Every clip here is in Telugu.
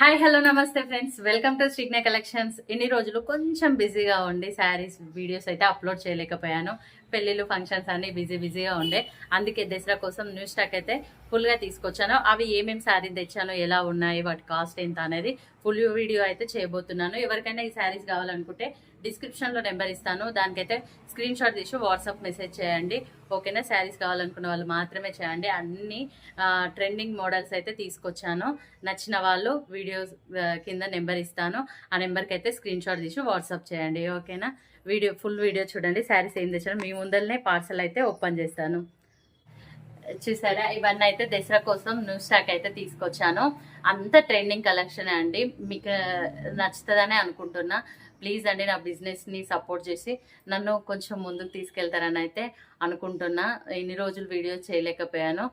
హాయ్ హలో నమస్తే ఫ్రెండ్స్, వెల్కమ్ టు శ్రీజ్ఞ కలెక్షన్స్. ఇన్ని రోజులు కొంచెం బిజీగా ఉండి శారీస్ వీడియోస్ అయితే అప్లోడ్ చేయలేకపోయాను. పెళ్ళిళ్ళు ఫంక్షన్స్ అన్ని బిజీగా ఉండే. అందుకే దసరా కోసం న్యూ స్టాక్ అయితే ఫుల్గా తీసుకొచ్చాను. అవి ఏమేమి శారీ తెచ్చాను, ఎలా ఉన్నాయి, వాటి కాస్ట్ ఎంత అనేది ఫుల్ వీడియో అయితే చేయబోతున్నాను. ఎవరికైనా ఈ శారీస్ కావాలనుకుంటే డిస్క్రిప్షన్లో నెంబర్ ఇస్తాను, దానికైతే స్క్రీన్ షాట్ తీసి వాట్సాప్ మెసేజ్ చేయండి. ఓకేనా? శారీస్ కావాలనుకున్న వాళ్ళు మాత్రమే చేయండి. అన్ని ట్రెండింగ్ మోడల్స్ అయితే తీసుకొచ్చాను. నచ్చిన వాళ్ళు వీడియోస్ కింద నెంబర్ ఇస్తాను, ఆ నెంబర్కి అయితే స్క్రీన్ షాట్ తీసి వాట్సాప్ చేయండి. ఓకేనా? ఫుల్ వీడియో చూడండి. శారీస్ ఏం తెచ్చాను మీ ముందరనే పార్సల్ అయితే ఓపెన్ చేస్తాను. చూసారా, ఇవన్నీ అయితే దసరా కోసం న్యూ స్టాక్ అయితే తీసుకొచ్చాను. అంత ట్రెండింగ్ కలెక్షన్ అండి, మీకు నచ్చుతుందనే అనుకుంటున్నా. ప్లీజ్ అండి, నా బిజినెస్ని సపోర్ట్ చేసి నన్ను కొంచెం ముందుకు తీసుకెళ్తారని అయితే అనుకుంటున్నా. ఇన్ని రోజులు వీడియో చేయలేకపోయాను,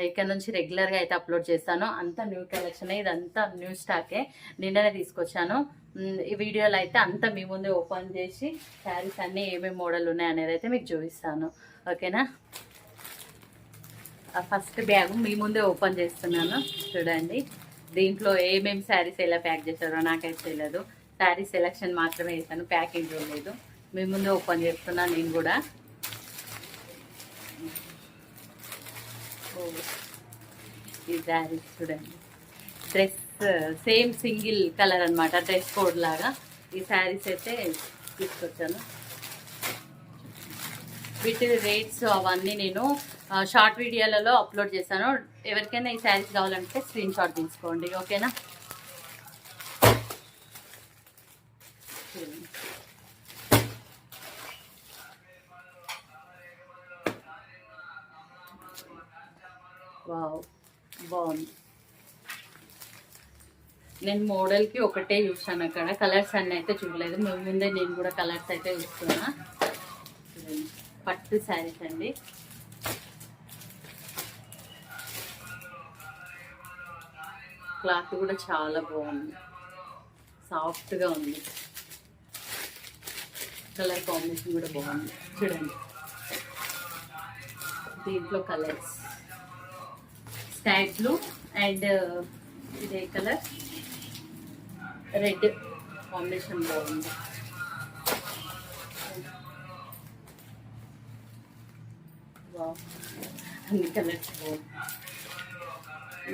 ఇక్కడ నుంచి రెగ్యులర్గా అయితే అప్లోడ్ చేస్తాను. అంతా న్యూ కలెక్షన్, ఇదంతా న్యూ స్టాకే, నిన్ననే తీసుకొచ్చాను. ఈ వీడియోలో అయితే అంతా మీ ముందే ఓపెన్ చేసి శారీస్ అన్నీ ఏమేమి మోడల్ ఉన్నాయి అనేది అయితే మీకు చూపిస్తాను. ఓకేనా? ఫస్ట్ బ్యాగ్ మీ ముందే ఓపెన్ చేస్తున్నాను. చూడండి, దీంట్లో ఏమేమి శారీస్ ఎలా ప్యాక్ చేశారో నాకైతే తెలియదు. శారీ సెలెక్షన్ మాత్రమే వేసాను, ప్యాకింగ్ లేదు. మీ ముందే ఓపెన్ చేస్తున్నాను నేను కూడా. ఈ శారీస్ చూడండి, డ్రెస్ సేమ్ సింగిల్ కలర్ అనమాట, డ్రెస్ కోడ్ లాగా ఈ శారీస్ అయితే తీసుకొచ్చాను. వీటి రేట్స్ అవన్నీ నేను షార్ట్ వీడియోలలో అప్లోడ్ చేస్తాను. ఎవరికైనా ఈ శారీస్ కావాలంటే స్క్రీన్ షాట్ తీసుకోండి. ఓకేనా? వావ్, బాగుంది. నేను మోడల్కి ఒకటే చూసాను, అక్కడ కలర్స్ అన్నీ అయితే చూడలేదు. మీ ముందే నేను కూడా కలర్స్ అయితే చూస్తున్నా. పట్టు శారీస్ అండి, క్లాత్ కూడా చాలా బాగుంది, సాఫ్ట్గా ఉంది. కలర్ కాంబినేషన్ కూడా బాగుంది. చూడండి, దీంట్లో కలర్స్ స్కై బ్లూ అండ్ ఇదే కలర్ రెడ్ కాంబినేషన్ బాగుంది. అన్ని కలర్స్ బాగుంది.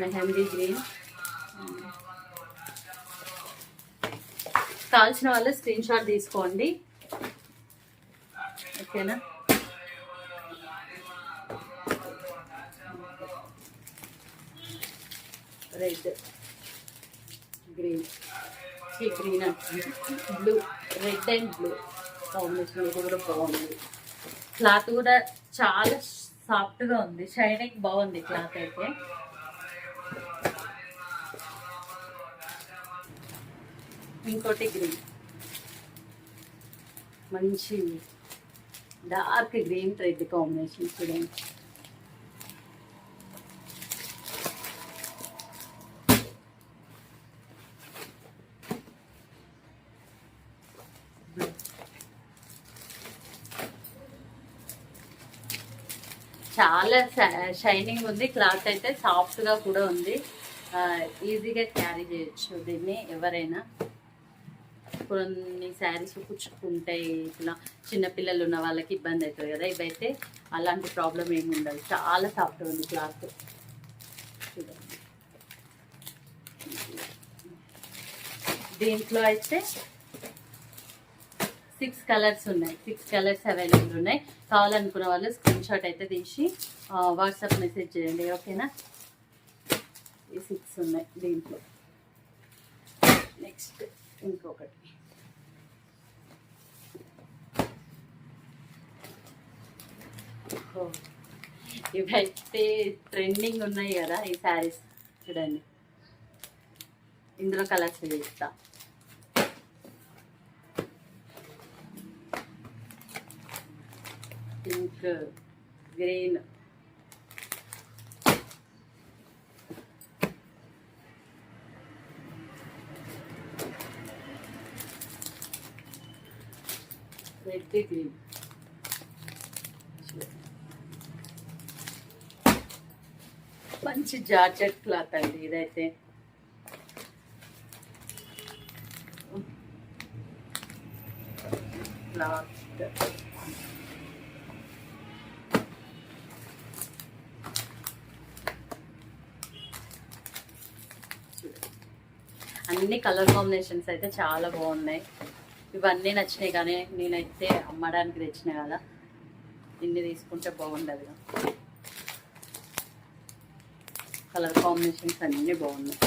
మెహందీ గ్రీన్. కావాల్సిన వాళ్ళు స్క్రీన్ షాట్ తీసుకోండి. ఓకేనా? రెడ్, గ్రీన్, గ్రీన్ అంటే blue, red and blue combination ఇది కూడా బాగుంది. క్లాత్ కూడా చాలా సాఫ్ట్గా ఉంది, షైనింగ్ బాగుంది క్లాత్ అయితే. ఇంకోటి గ్రీన్, మంచి డార్క్ గ్రీన్ రెడ్ కాంబినేషన్ చూడండి. చాలా షైనింగ్ ఉంది, క్లాత్ అయితే సాఫ్ట్గా కూడా ఉంది. ఈజీగా క్యారీ చేయొచ్చు దీన్ని ఎవరైనా. కొన్ని శారీస్ పుచ్చుకుంటాయి, ఇట్లా చిన్నపిల్లలు ఉన్న వాళ్ళకి ఇబ్బంది అవుతుంది కదా. ఇవైతే అలాంటి ప్రాబ్లం ఏమి ఉండదు, చాలా సాఫ్ట్గా ఉంది క్లాత్. దీంట్లో అయితే 6 కలర్స్ ఉన్నాయి, 6 కలర్స్ అవైలబుల్ ఉన్నాయి. కావాలనుకున్న వాళ్ళు స్క్రీన్ షాట్ అయితే తీసి వాట్సాప్ మెసేజ్ చేయండి. ఓకేనా? ఈ 6 ఉన్నాయి దీంట్లో. నెక్స్ట్ ఇంకొకటి, ఇవైతే ట్రెండింగ్ ఉన్నాయి కదా ఈ శారీస్. చూడండి, ఇందులో కలర్స్ వేస్తా. Pink, green, red, green. మంచి జార్జెట్ క్లాత్ అండి ఇదైతే. క్లాత్. అన్ని కలర్ కాంబినేషన్స్ అయితే చాలా బాగున్నాయి. ఇవన్నీ నచ్చినాయి కానీ నేనైతే అమ్మడానికి తెచ్చినా కదా, ఇన్ని తీసుకుంటే బాగుండదు. కలర్ కాంబినేషన్స్ అన్నీ బాగున్నాయి.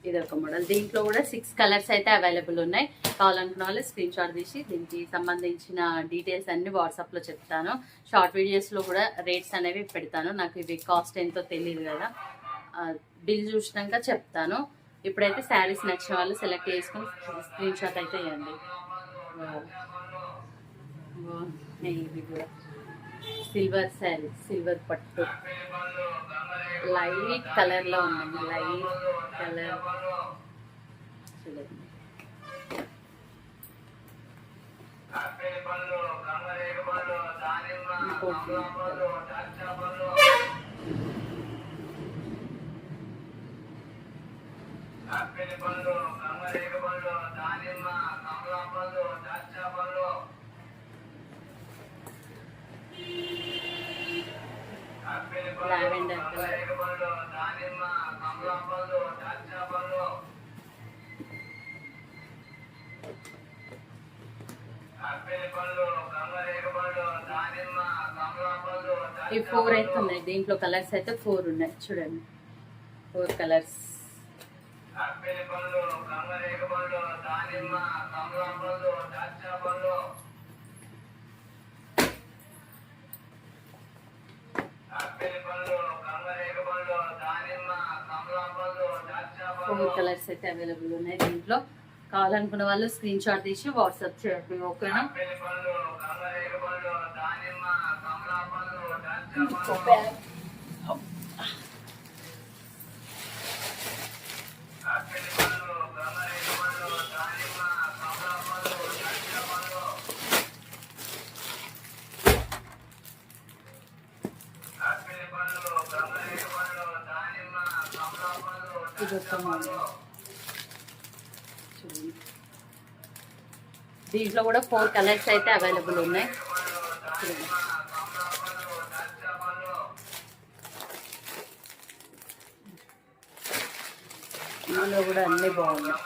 ఇది ఒక మోడల్. దీంట్లో కూడా 6 కలర్స్ అయితే అవైలబుల్ ఉన్నాయి. కావాలనుకున్న వాళ్ళు స్క్రీన్ షాట్ తీసి దీనికి సంబంధించిన డీటెయిల్స్ అన్ని వాట్సాప్లో చెప్తాను. షార్ట్ వీడియోస్లో కూడా రేట్స్ అనేవి పెడతాను. నాకు ఇవి కాస్ట్ ఎంతో తెలియదు కదా, బిల్ చూసినాక చెప్తాను. ఇప్పుడైతే శారీస్ నచ్చిన వాళ్ళు సెలెక్ట్ చేసుకుని స్క్రీన్ షాట్ అయితే ఇవ్వండి. ఇది కూడా సిల్వర్ శారీ, సిల్వర్ పట్టు, లైట్ కలర్లో ఉందండి. లైట్ కలర్ చూడండి. లావెండర్ కలర్, ఈ 4 అయితే ఉన్నాయి. దీంట్లో కలర్స్ అయితే 4 ఉన్నాయి. చూడండి 4 కలర్స్. ఫోర్ కలర్స్ అయితే అవైలబుల్ ఉన్నాయి. దీంట్లో కావాలనుకున్న వాళ్ళు స్క్రీన్ షాట్ తీసి వాట్సాప్ చేయండి. ఓకేనా? దీంట్లో కూడా 4 కలర్స్ అయితే అవైలబుల్ ఉన్నాయి. ఇందులో కూడా అన్నీ బాగున్నాయి.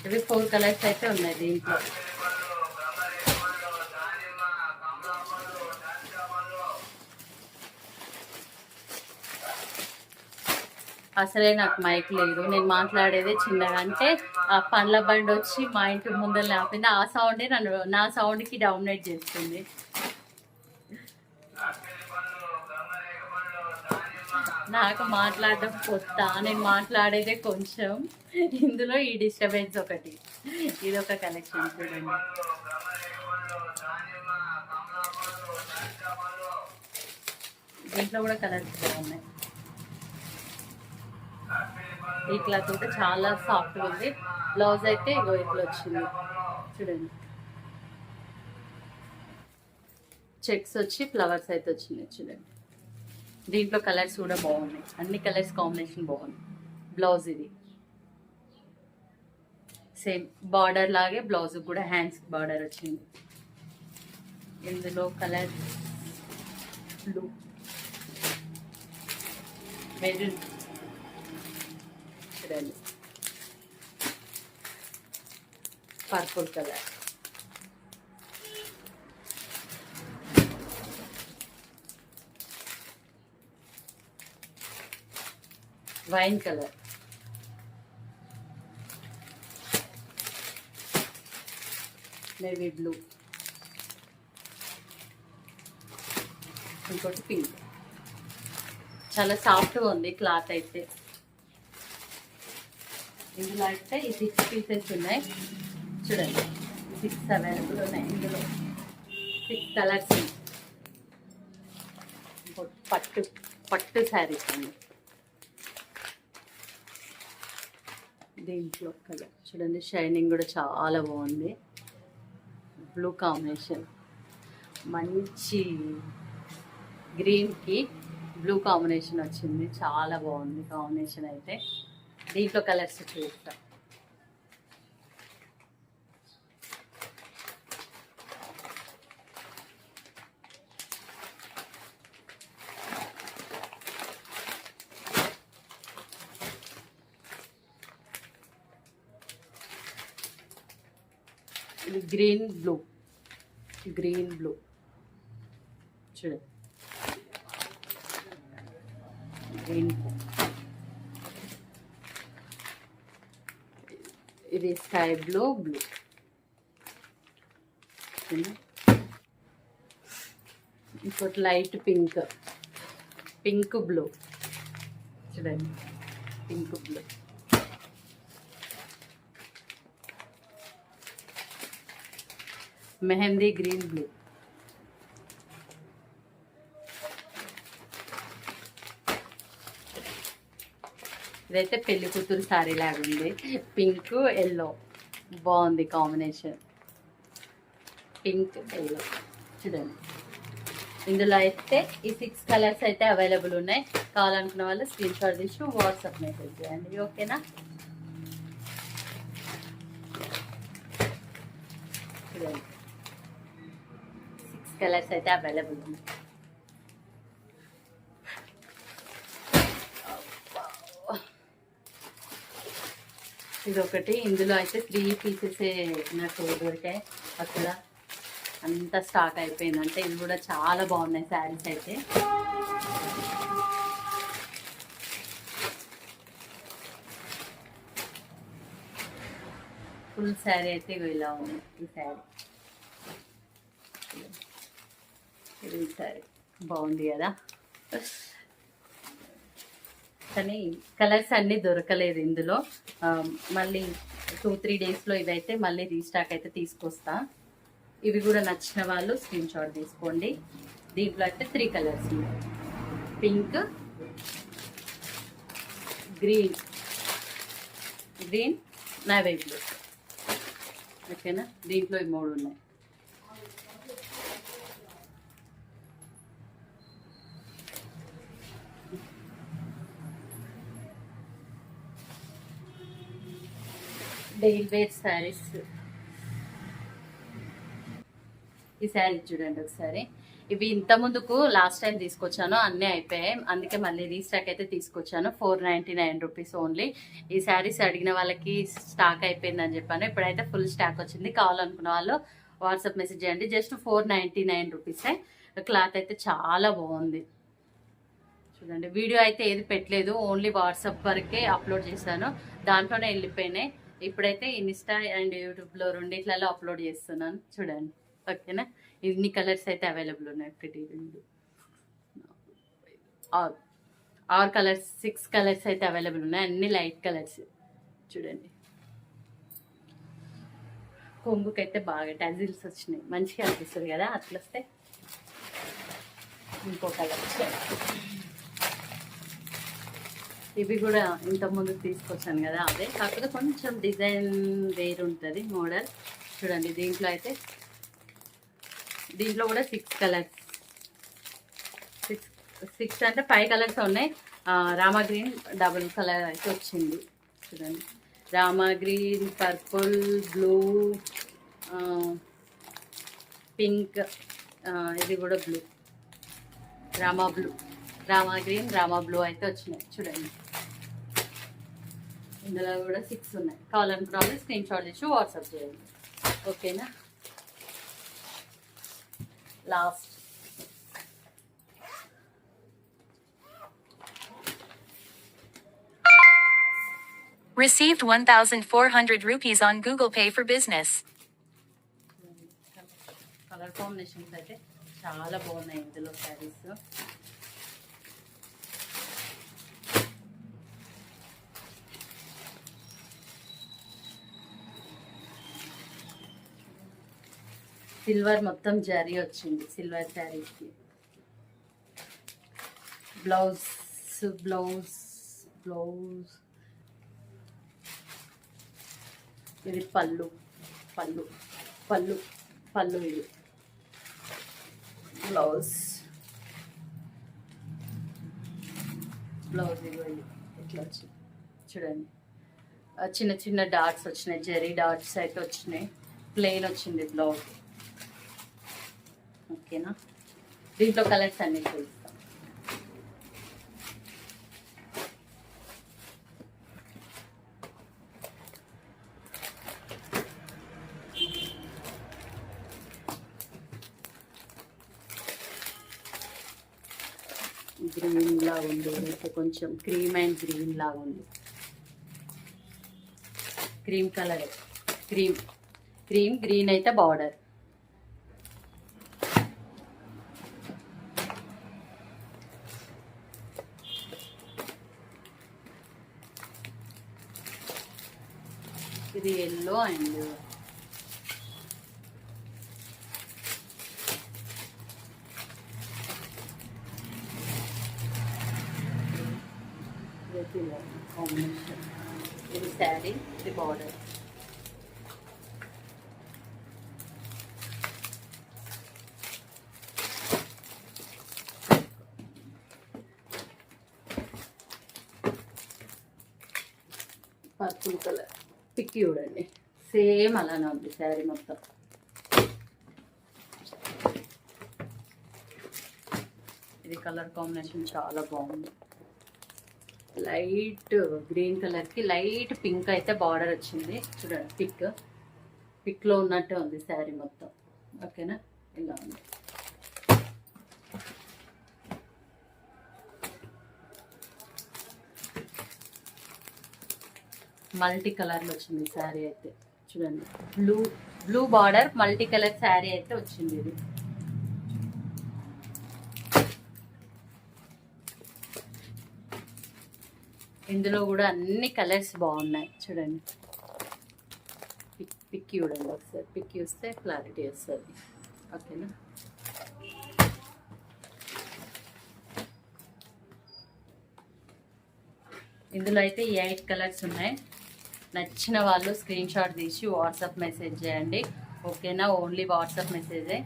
ఇవి 4 కలర్స్ అయితే ఉన్నాయి దీంట్లో. అసలే నాకు మైక్ లేదు, నేను మాట్లాడేదే చిన్నగా. అంటే ఆ పండ్ల బండి వచ్చి మా ఇంటి ముందర లేకపోయింది. ఆ సౌండే నా సౌండ్కి డామినేట్ చేస్తుంది. నాకు మాట్లాడడం కొత్త, నేను మాట్లాడేదే కొంచెం. ఇందులో ఈ డిస్టర్బెన్స్ ఒకటి. ఇదొక కలెక్షన్ చూడండి. దీంట్లో కూడా కలర్స్ బాగున్నాయి. ఈ క్లాత్ అయితే చాలా సాఫ్ట్గా ఉంది. బ్లౌజ్ అయితే ఇగో ఇట్లా వచ్చింది చూడండి. చెక్స్ వచ్చి ఫ్లవర్స్ అయితే వచ్చినాయి చూడండి. దీంట్లో కలర్స్ కూడా బాగున్నాయి. అన్ని కలర్స్ కాంబినేషన్ బాగుంది. బ్లౌజ్ ఇది సేమ్ బార్డర్ లాగే బ్లౌజ్ కూడా హ్యాండ్స్ బార్డర్ వచ్చింది. ఇందులో కలర్ బ్లూ, మెరూన్ చూడండి, purple colour, wine colour, navy blue, ఇంకోటి పింక్. చాలా సాఫ్ట్గా ఉంది క్లాత్ అయితే. ఇందులో అయితే ఈ 6 పీసెస్ ఉన్నాయి చూడండి. 6 అవైలబుల్ ఉన్నాయి. ఇందులో 6 కలర్స్. పట్టు శారీస్ అండి. దీంట్లో కలర్ చూడండి, షైనింగ్ కూడా చాలా బాగుంది. బ్లూ కాంబినేషన్, మంచి గ్రీన్కి బ్లూ కాంబినేషన్ వచ్చింది. చాలా బాగుంది కాంబినేషన్ అయితే. దీంట్లో కలర్స్ చూపిస్తా. ఇది గ్రీన్ బ్లూ చూడండి, గ్రీన్ బ్లూ. ఇది స్కై బ్లూ ఇంకోటి లైట్ పింక్ బ్లూ చూడండి, pink blue. Mehndi green blue. ఇదైతే పెళ్లి కూతురు సారీ లాగా ఉంది, పింక్ ఎల్లో బాగుంది కాంబినేషన్, పింక్ ఎల్లో చూడండి. ఇందులో అయితే ఈ 6 కలర్స్ అయితే అవైలబుల్ ఉన్నాయి. కావాలనుకున్న వాళ్ళు స్క్రీన్ షాట్ తీసి వాట్సాప్ మెసేజ్ చేయండి, ఓకేనా. చూడండి 6 కలర్స్ అయితే అవైలబుల్ ఉన్నాయి. ఇది ఒకటి, ఇందులో అయితే 3 పీసెస్ నాకు దొరికాయి, అక్కడ అంతా స్టాక్ అయిపోయింది. అంటే ఇవి కూడా చాలా బాగున్నాయి శారీస్ అయితే. ఫుల్ శారీ అయితే ఇలా ఉంది. ఈ శారీ ఇది శారీ బాగుంది కదా, కానీ కలర్స్ అన్నీ దొరకలేదు ఇందులో. మళ్ళీ 2-3 డేస్లో ఇవైతే మళ్ళీ రీస్టాక్ అయితే తీసుకొస్తా. ఇవి కూడా నచ్చిన వాళ్ళు స్క్రీన్ షాట్ తీసుకోండి. దీంట్లో అయితే 3 కలర్స్ ఉన్నాయి, పింక్, గ్రీన్ నావీ బ్లూ, ఓకేనా. దీంట్లో ఈ 3 ఉన్నాయి. Daily wear saris. ఈ శారీ చూడండి ఒకసారి. ఇవి ఇంత ముందుకు లాస్ట్ టైం తీసుకొచ్చాను, అన్నీ అయిపోయాయి, అందుకే మళ్ళీ రీస్టాక్ అయితే తీసుకొచ్చాను. 499 రూపీస్ ఓన్లీ. ఈ శారీస్ అడిగిన వాళ్ళకి స్టాక్ అయిపోయిందని చెప్పాను, ఇప్పుడైతే ఫుల్ స్టాక్ వచ్చింది. కావాలనుకున్న వాళ్ళు వాట్సాప్ మెసేజ్ చేయండి. జస్ట్ 499 రూపీసే. క్లాత్ అయితే చాలా బాగుంది చూడండి. వీడియో అయితే ఏది పెట్టలేదు, ఓన్లీ వాట్సాప్ వరకే అప్లోడ్ చేశాను, దాంట్లోనే వెళ్ళిపోయినాయి. ఇప్పుడైతే ఇన్స్టా అండ్ యూట్యూబ్లో రెండిట్లలో అప్లోడ్ చేస్తున్నాను చూడండి, ఓకేనా. ఇన్ని కలర్స్ అయితే అవైలబుల్ ఉన్నాయి. 1 2 6 కలర్స్, 6 కలర్స్ అయితే అవైలబుల్ ఉన్నాయి. అన్ని లైట్ కలర్స్ చూడండి. కొంగుకైతే బాగా టజిల్స్ వచ్చినాయి, మంచిగా అనిపిస్తుంది కదా అట్లా వస్తే. ఇంకో కలర్ ఇవి కూడా ఇంతకుముందు తీసుకొచ్చాను కదా అదే, కాకపోతే కొంచెం డిజైన్ వేరు ఉంటుంది మోడల్ చూడండి. దీంట్లో కూడా 6 కలర్స్, 6 అంటే 5 కలర్స్ ఉన్నాయి. రామా గ్రీన్ డబుల్ కలర్ అయితే వచ్చింది చూడండి. Rama green, purple, blue, pink, ఇది కూడా blue, Rama green, Rama blue అయితే వచ్చినాయి చూడండి. ఇందులో కూడా 6 ఉన్నాయి. కావాలనుకున్న వాళ్ళు స్క్రీన్ షాట్ చేసి వాట్సాప్ చేయండి, ఓకేనా. Last Received 1,400 rupees on Google Pay for business. Colour combinations అయితే చాలా బాగున్నాయి ఇందులో శారీస్. సిల్వర్ మొత్తం జరీ వచ్చింది సిల్వర్ శారీకి. బ్లౌజ్ ఇది పళ్ళు ఇది బ్లౌజ్ ఇగో ఇది ఇట్లా వచ్చింది చూడండి. చిన్న చిన్న డాట్స్ వచ్చినాయి, జెరీ డాట్స్ అయితే వచ్చినాయి. ప్లెయిన్ వచ్చింది బ్లౌజ్. ఓకేనా, దీంట్లో కలర్స్ అన్ని చూస్తాం. గ్రీన్ లాగా ఉంది, అయితే కొంచెం క్రీమ్ అండ్ గ్రీన్ లాగా ఉంది. Cream colour, cream cream green అయితే బార్డర్. ఇది ఎల్లో అండ్ కాంబినేషన్. ఇది శారీ, ఇది బార్డర్. పర్పుల్ కలర్ పిక్ చూడండి, సేమ్ అలానే ఉంది శారీ మొత్తం. ఇది కలర్ కాంబినేషన్ చాలా బాగుంది. లైట్ గ్రీన్ కలర్కి లైట్ పింక్ అయితే బార్డర్ వచ్చింది చూడండి. పిక్లో ఉన్నట్టే ఉంది శారీ మొత్తం. ఓకేనా, ఇలా ఉంది. మల్టీ కలర్లో వచ్చింది శారీ అయితే చూడండి. Blue border multi colour sari అయితే వచ్చింది. ఇది ఇందులో కూడా అన్ని కలర్స్ బాగున్నాయి చూడండి. పిక్ చూడండి ఒకసారి, పిక్ చూస్తే క్లారిటీ వస్తుంది. ఓకేనా, ఇందులో అయితే 8 కలర్స్ ఉన్నాయి. నచ్చిన వాళ్ళు స్క్రీన్ షాట్ తీసి వాట్సాప్ మెసేజ్ చేయండి. ఓకేనా, ఓన్లీ వాట్సాప్ మెసేజే.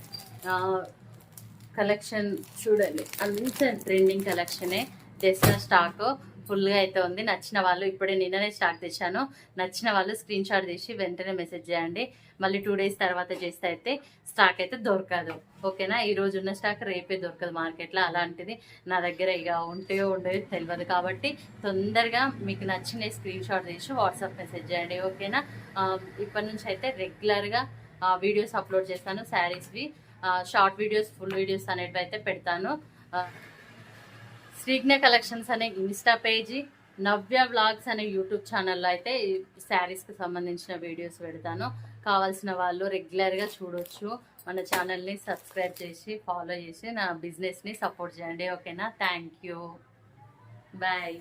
కలెక్షన్ చూడండి, అంత ట్రెండింగ్ కలెక్షనే. దసరా స్టాక్ ఫుల్గా అయితే ఉంది. నచ్చిన వాళ్ళు, ఇప్పుడే నిన్ననే స్టాక్ తెచ్చాను, నచ్చిన వాళ్ళు స్క్రీన్ షాట్ తీసి వెంటనే మెసేజ్ చేయండి. మళ్ళీ 2 days తర్వాత చేస్తే అయితే స్టాక్ అయితే దొరకదు. ఓకేనా, ఈ రోజు ఉన్న స్టాక్ రేపే దొరకదు మార్కెట్లో. అలాంటిది నా దగ్గర ఇక ఉండేది తెలియదు కాబట్టి తొందరగా మీకు నచ్చిన స్క్రీన్ షాట్ తీసి వాట్సాప్ మెసేజ్ చేయండి. ఓకేనా, ఇప్పటి నుంచి అయితే రెగ్యులర్గా వీడియోస్ అప్లోడ్ చేస్తాను. శారీస్వి షార్ట్ వీడియోస్, ఫుల్ వీడియోస్ అనేటివి అయితే పెడతాను. శ్రీజ్ఞ కలెక్షన్స్ అనే ఇన్స్టా పేజీ, నవ్య వ్లాగ్స్ అనే యూట్యూబ్ ఛానల్లో అయితే శారీస్కి సంబంధించిన వీడియోస్ పెడతాను. కావాల్సిన వాళ్ళు రెగ్యులర్గా చూడొచ్చు. మన ఛానల్ని సబ్స్క్రైబ్ చేసి ఫాలో చేసి నా బిజినెస్ని సపోర్ట్ చేయండి. ఓకేనా, థ్యాంక్ యూ, బాయ్.